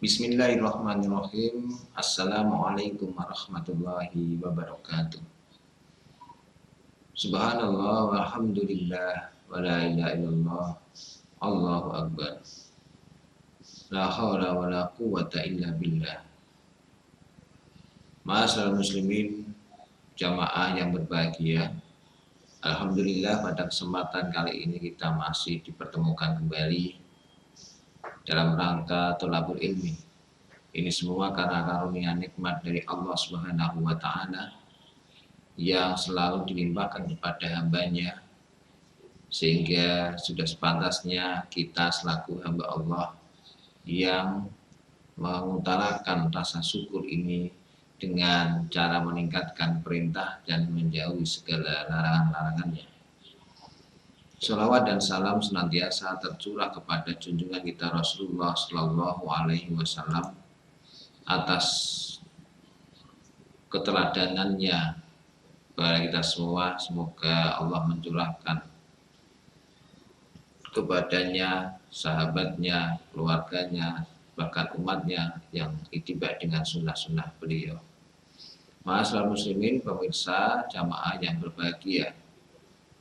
Bismillahirrahmanirrahim. Assalamualaikum warahmatullahi wabarakatuh. Subhanallah walhamdulillah wa la ilaha illallah. Allahu akbar. La haula wa la quwwata illa billah. Ma'asyiral muslimin, jamaah yang berbahagia. Alhamdulillah pada kesempatan kali ini kita masih dipertemukan kembali dalam rangka thalabul ilmi. Ini semua karena karunia nikmat dari Allah Subhanahu wa Ta'ala yang selalu dilimpahkan kepada hambanya, sehingga sudah sepantasnya kita selaku hamba Allah yang mengutarakan rasa syukur ini dengan cara meningkatkan perintah dan menjauhi segala larangan-larangannya. Shalawat dan salam senantiasa tercurah kepada junjungan kita Rasulullah Shallallahu Alaihi Wasallam atas keteladanannya kepada kita semua. Semoga Allah mencurahkan kepadanya, sahabatnya, keluarganya, bahkan umatnya yang ittiba dengan sunnah-sunnah beliau. Ma'asyiral muslimin, pemirsa jamaah yang berbahagia,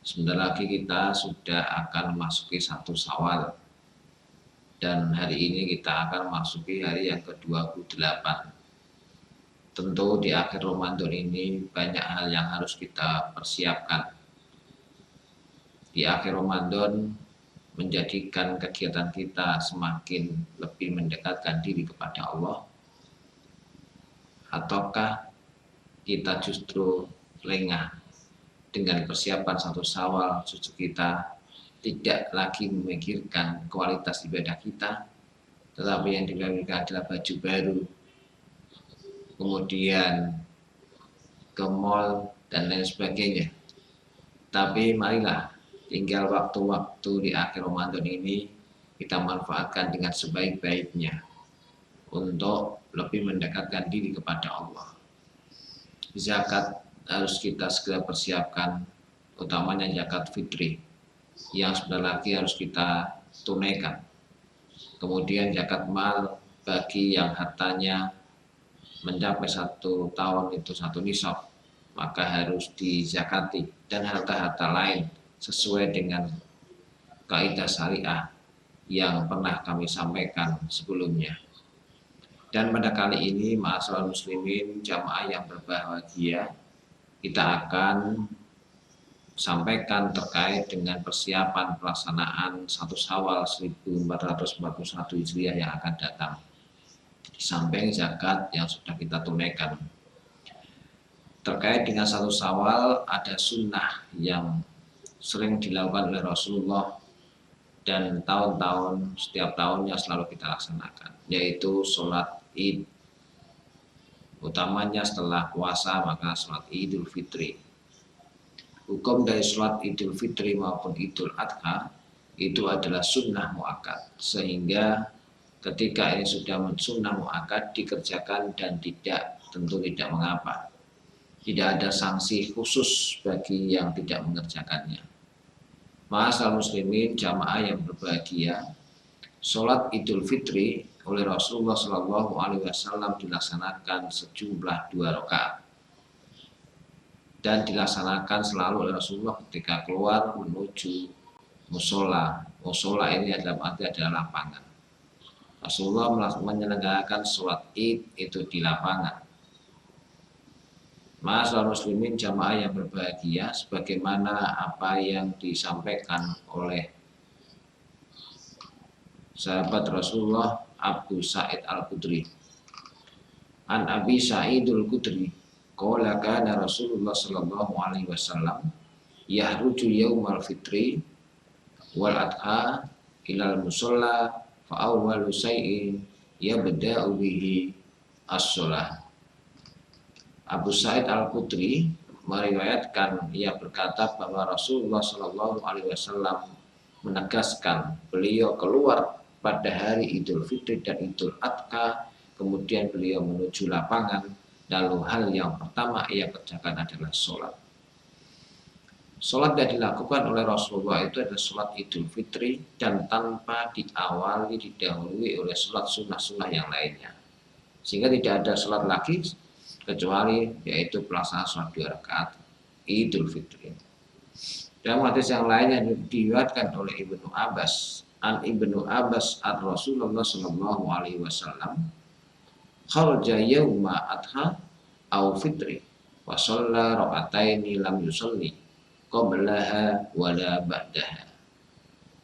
sebentar lagi kita sudah akan memasuki 1 Syawal. Dan hari ini kita akan memasuki hari yang ke-28. Tentu di akhir Ramadan ini banyak hal yang harus kita persiapkan. Di akhir Ramadan menjadikan kegiatan kita semakin lebih mendekatkan diri kepada Allah, ataukah kita justru lengah dengan persiapan 1 Syawal, justru kita tidak lagi memikirkan kualitas ibadah kita, tetapi yang dipikirkan adalah baju baru, kemudian ke mall dan lain sebagainya. Tapi marilah, tinggal waktu-waktu di akhir Ramadan ini kita manfaatkan dengan sebaik-baiknya untuk lebih mendekatkan diri kepada Allah. Zakat harus kita segera persiapkan, utamanya zakat fitri yang sebentar lagi harus kita tunaikan. Kemudian zakat mal bagi yang hartanya mencapai 1 tahun itu 1 nisab, maka harus dizakati, dan harta-harta lain sesuai dengan kaidah syariah yang pernah kami sampaikan sebelumnya. Dan pada kali ini, ma'asyiral muslimin jamaah yang berbahagia, kita akan sampaikan terkait dengan persiapan pelaksanaan 1 Syawal 1441 Hijriah yang akan datang. Di samping zakat yang sudah kita tunaikan. Terkait dengan 1 Syawal ada sunnah yang sering dilakukan oleh Rasulullah dan tahun-tahun, setiap tahunnya selalu kita laksanakan, yaitu sholat Id. Utamanya setelah puasa maka sholat Idul Fitri. Hukum dari sholat Idul Fitri maupun Idul Adha itu adalah sunnah muakkad, sehingga ketika ini sudah sunnah muakkad dikerjakan dan tentu tidak mengapa. Tidak ada sanksi khusus bagi yang tidak mengerjakannya. Ma'asyiral muslimin jamaah yang berbahagia, sholat Idul Fitri oleh Rasulullah Shallallahu Alaihi Wasallam dilaksanakan sejumlah 2 rakaat dan dilaksanakan selalu oleh Rasulullah ketika keluar menuju musola. Musola ini adalah lapangan. Rasulullah menyelenggarakan sholat Id itu di lapangan. Ma'asyiral muslimin jamaah yang berbahagia, sebagaimana apa yang disampaikan oleh sahabat Rasulullah Abu Sa'id Al-Khudri. An Abi Sa'idul Khudri qala kana Rasulullah sallallahu alaihi wasallam yahruju yaumal fitri wal adha ilal musalla fa awwalu shay'in yabda'u bihi as-shalah. Abu Sa'id Al-Khudri meriwayatkan, ia berkata bahwa Rasulullah sallallahu alaihi wasallam menegaskan, beliau keluar pada hari Idul Fitri dan Idul Adha, kemudian beliau menuju lapangan, lalu hal yang pertama ia kerjakan adalah sholat. Sholat yang dilakukan oleh Rasulullah itu adalah sholat Idul Fitri dan tanpa didahului oleh sholat sunnah-sunnah yang lainnya. Sehingga tidak ada sholat lagi kecuali yaitu pelaksanaan sholat 2 rakaat Idul Fitri. Dalam hadis yang lainnya diriwayatkan oleh Ibnu Abbas, an Ibnu Abbas an Rasulullah Shallallahu Alaihi Wasallam, kharaja yauma adha au fitri wa shalla rakaataini lam yusalli qablaha wala ba'daha.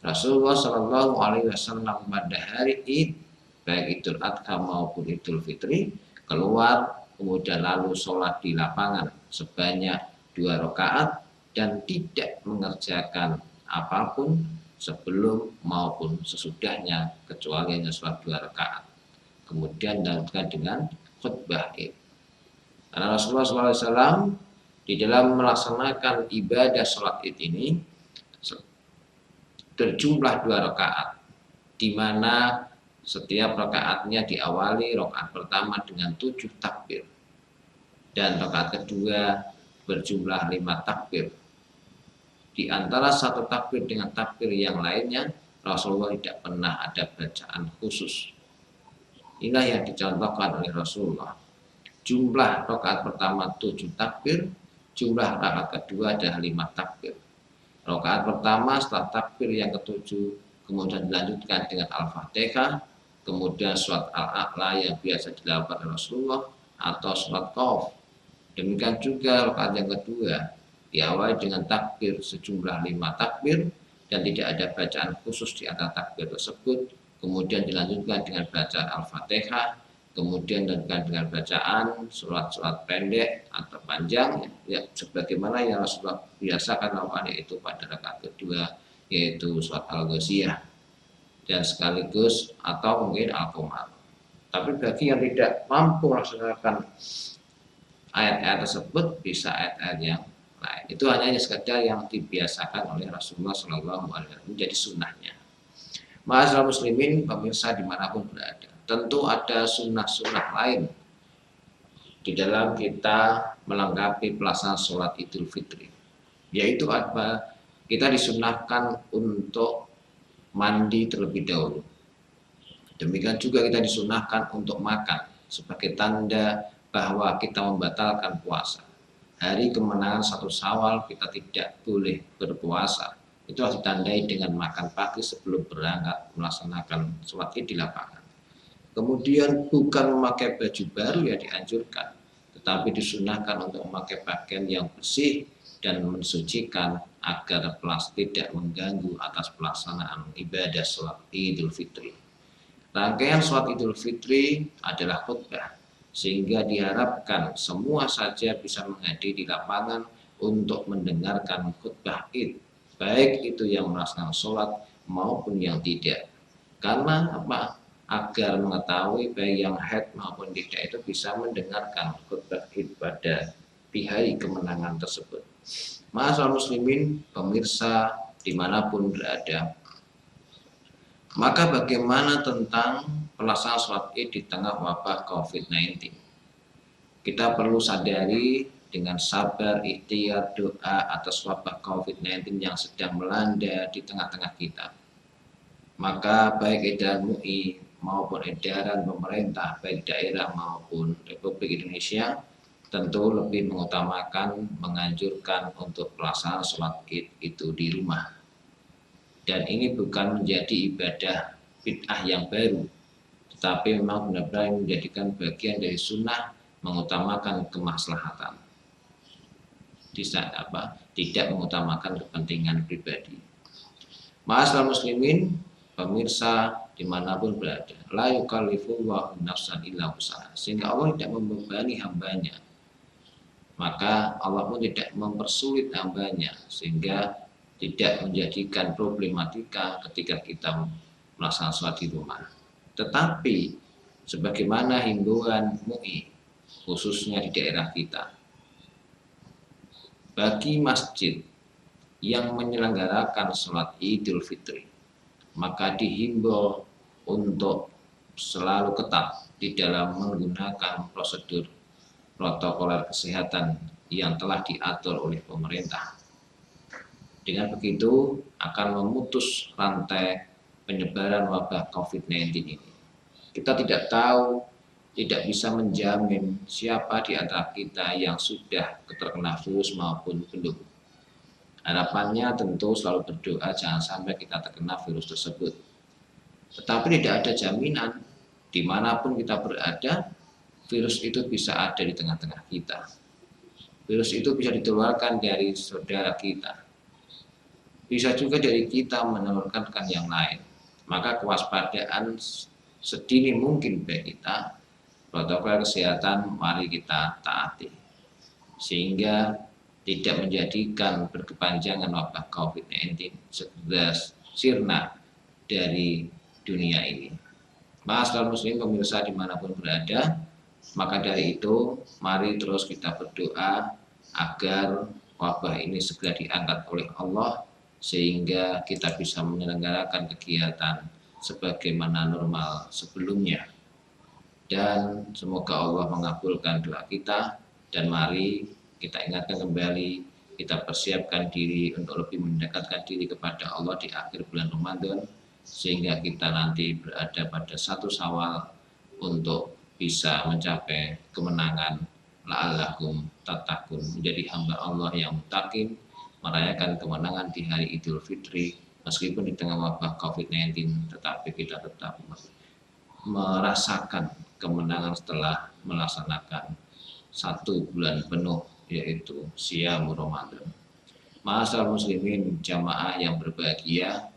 Rasulullah Shallallahu Alaihi Wasallam pada hari Id, baik Idul Adha maupun Idul Fitri, keluar kemudian lalu sholat di lapangan sebanyak 2 rakaat dan tidak mengerjakan apapun sebelum maupun sesudahnya kecuali hanya sholat 2 rakaat. Kemudian dilanjutkan dengan khutbah Id. Karena Rasulullah SAW di dalam melaksanakan ibadah sholat Id ini berjumlah 2 rakaat, di mana setiap rakaatnya diawali rakaat pertama dengan 7 takbir dan rakaat kedua berjumlah 5 takbir. Di antara satu takbir dengan takbir yang lainnya, Rasulullah tidak pernah ada bacaan khusus. Inilah yang dicontohkan oleh Rasulullah. Jumlah rakaat pertama 7 takbir, jumlah rakaat kedua adalah 5 takbir. Rakaat pertama setelah takbir yang ketujuh kemudian dilanjutkan dengan Al-Fatihah, kemudian surat Al-A'la yang biasa dilakukan oleh Rasulullah atau surat Qaf. Demikian juga rakaat yang kedua diawali dengan takbir sejumlah 5 takbir dan tidak ada bacaan khusus di antara takbir tersebut. Kemudian dilanjutkan dengan bacaan Al-Fatihah, kemudian dilanjutkan dengan bacaan surat-surat pendek atau panjang ya, sebagaimana yang Rasulullah biasakan lakukan yaitu pada rakaat kedua yaitu surat Al-Ghasyiyah dan sekaligus atau mungkin Al-Qamar. Tapi bagi yang tidak mampu melaksanakan ayat-ayat tersebut bisa ayat-ayat yang lain. Itu hanya sekedar yang dibiasakan oleh Rasulullah SAW menjadi sunnahnya. Ma'asyiral muslimin, pemirsa dimanapun berada, tentu ada sunnah-sunnah lain di dalam kita melengkapi pelaksanaan sholat Idul Fitri. Yaitu apa? Kita disunahkan untuk mandi terlebih dahulu. Demikian juga kita disunahkan untuk makan sebagai tanda bahwa kita membatalkan puasa. Hari kemenangan 1 Syawal kita tidak boleh berpuasa. Itu harus ditandai dengan makan pagi sebelum berangkat melaksanakan sholat Id di lapangan. Kemudian bukan memakai baju baru yang dianjurkan, tetapi disunahkan untuk memakai pakaian yang bersih dan mensucikan agar tidak mengganggu atas pelaksanaan ibadah sholat Idul Fitri. Rangkaian sholat Idul Fitri adalah khutbah, sehingga diharapkan semua saja bisa menghadiri di lapangan untuk mendengarkan khutbah Id, baik itu yang melaksanakan sholat maupun yang tidak. Karena apa? Agar mengetahui baik yang haid maupun tidak itu bisa mendengarkan khutbah Id pada di hari kemenangan tersebut. Ma'asyiral muslimin, pemirsa dimanapun berada, maka bagaimana tentang pelaksanaan sholat Id di tengah wabah COVID-19? Kita perlu sadari dengan sabar, ikhtiar, doa atas wabah COVID-19 yang sedang melanda di tengah-tengah kita. Maka baik edaran MUI maupun edaran pemerintah, baik daerah maupun Republik Indonesia, tentu lebih mengutamakan, menganjurkan untuk pelaksanaan sholat Id itu di rumah. Dan ini bukan menjadi ibadah bid'ah yang baru, tetapi memang benar-benar menjadikan bagian dari sunnah, mengutamakan kemaslahatan. Tidak mengutamakan kepentingan pribadi. Ma'asyiral muslimin, pemirsa dimanapun berada, la yukallifullahu nafsan illa wus'aha, sehingga Allah tidak membebani hambanya, maka Allah pun tidak mempersulit hambanya, sehingga tidak menjadikan problematika ketika kita melaksanakan sholat di rumah. Tetapi sebagaimana himbauan MUI khususnya di daerah kita, bagi masjid yang menyelenggarakan sholat Idul Fitri, maka dihimbau untuk selalu ketat di dalam menggunakan prosedur protokol kesehatan yang telah diatur oleh pemerintah. Dengan begitu akan memutus rantai penyebaran wabah COVID-19 ini. Kita tidak tahu, tidak bisa menjamin siapa di antara kita yang sudah terkena virus maupun belum. Harapannya tentu selalu berdoa jangan sampai kita terkena virus tersebut. Tetapi tidak ada jaminan dimanapun kita berada, virus itu bisa ada di tengah-tengah kita. Virus itu bisa ditularkan dari saudara kita. Bisa juga dari kita menularkan yang lain. Maka kewaspadaan sedini mungkin bagi kita, protokol kesehatan mari kita taati. Sehingga tidak menjadikan berkepanjangan wabah COVID-19 segera sirna dari dunia ini. Masyarakat muslim pemirsa dimanapun berada, maka dari itu mari terus kita berdoa agar wabah ini segera diangkat oleh Allah sehingga kita bisa menyelenggarakan kegiatan sebagaimana normal sebelumnya. Dan semoga Allah mengabulkan doa kita dan mari kita ingatkan kembali, kita persiapkan diri untuk lebih mendekatkan diri kepada Allah di akhir bulan Ramadan sehingga kita nanti berada pada 1 Syawal untuk bisa mencapai kemenangan la'allakum tattaqun, menjadi hamba Allah yang muttaqin, merayakan kemenangan di hari Idul Fitri meskipun di tengah wabah COVID-19, tetapi kita tetap merasakan kemenangan setelah melaksanakan 1 bulan penuh yaitu Siyam Ramadan. Ma'asyiral muslimin jamaah yang berbahagia,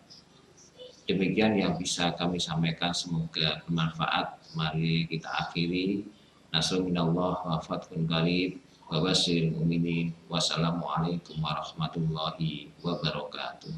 demikian yang bisa kami sampaikan, semoga bermanfaat. Mari kita akhiri. Nasrun minallah wa fathun qarib wa basyiril mu'minin. Wassalamualaikum warahmatullahi wabarakatuh.